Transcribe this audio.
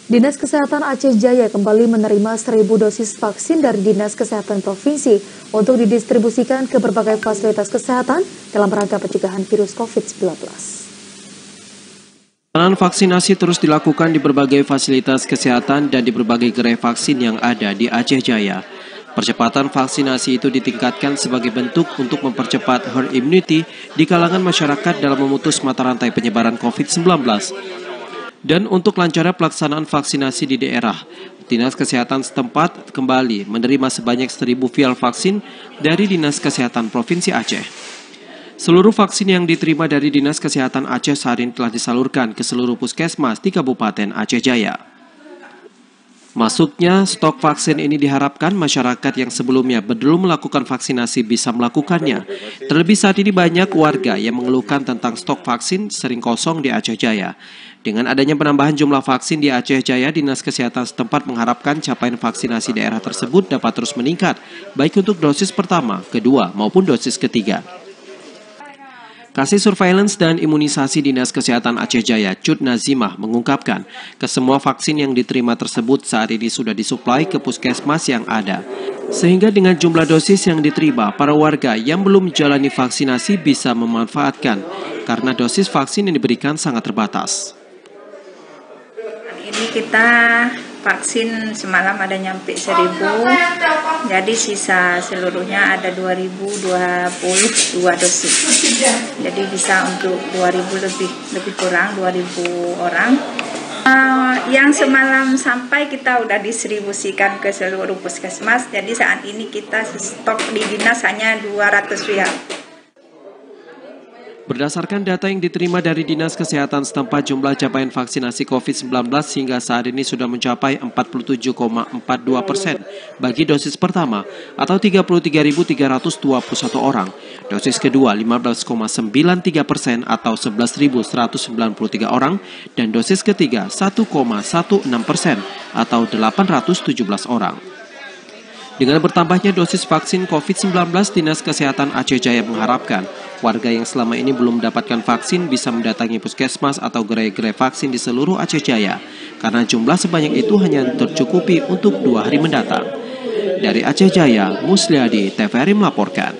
Dinas Kesehatan Aceh Jaya kembali menerima 1.000 dosis vaksin dari Dinas Kesehatan Provinsi untuk didistribusikan ke berbagai fasilitas kesehatan dalam rangka pencegahan virus COVID-19. Pelaksanaan vaksinasi terus dilakukan di berbagai fasilitas kesehatan dan di berbagai gerai vaksin yang ada di Aceh Jaya. Percepatan vaksinasi itu ditingkatkan sebagai bentuk untuk mempercepat herd immunity di kalangan masyarakat dalam memutus mata rantai penyebaran COVID-19. Dan untuk lancarnya pelaksanaan vaksinasi di daerah, Dinas Kesehatan setempat kembali menerima sebanyak 1.000 vial vaksin dari Dinas Kesehatan Provinsi Aceh. Seluruh vaksin yang diterima dari Dinas Kesehatan Aceh saat ini telah disalurkan ke seluruh puskesmas di Kabupaten Aceh Jaya. Masuknya stok vaksin ini diharapkan masyarakat yang sebelumnya belum melakukan vaksinasi bisa melakukannya. Terlebih saat ini banyak warga yang mengeluhkan tentang stok vaksin sering kosong di Aceh Jaya. Dengan adanya penambahan jumlah vaksin di Aceh Jaya, Dinas Kesehatan setempat mengharapkan capaian vaksinasi daerah tersebut dapat terus meningkat, baik untuk dosis pertama, kedua, maupun dosis ketiga. Kasih Surveillance dan Imunisasi Dinas Kesehatan Aceh Jaya, Cut Nazimah, mengungkapkan kesemua vaksin yang diterima tersebut saat ini sudah disuplai ke puskesmas yang ada. Sehingga dengan jumlah dosis yang diterima, para warga yang belum menjalani vaksinasi bisa memanfaatkan, karena dosis vaksin yang diberikan sangat terbatas. Ini kita vaksin semalam ada nyampe 1.000, jadi sisa seluruhnya ada 2.022 dosis. Jadi bisa untuk 2.000 lebih kurang 2.000 orang. Yang semalam sampai kita udah distribusikan ke seluruh puskesmas. Jadi saat ini kita stok di dinas hanya 200 vial. Berdasarkan data yang diterima dari Dinas Kesehatan setempat, jumlah capaian vaksinasi COVID-19 hingga saat ini sudah mencapai 47,42% bagi dosis pertama atau 33.321 orang, dosis kedua 15,93% atau 11.193 orang, dan dosis ketiga 1,16% atau 817 orang. Dengan bertambahnya dosis vaksin COVID-19, Dinas Kesehatan Aceh Jaya mengharapkan warga yang selama ini belum mendapatkan vaksin bisa mendatangi puskesmas atau gerai-gerai vaksin di seluruh Aceh Jaya, karena jumlah sebanyak itu hanya tercukupi untuk 2 hari mendatang. Dari Aceh Jaya, Musliadi, TVRI melaporkan.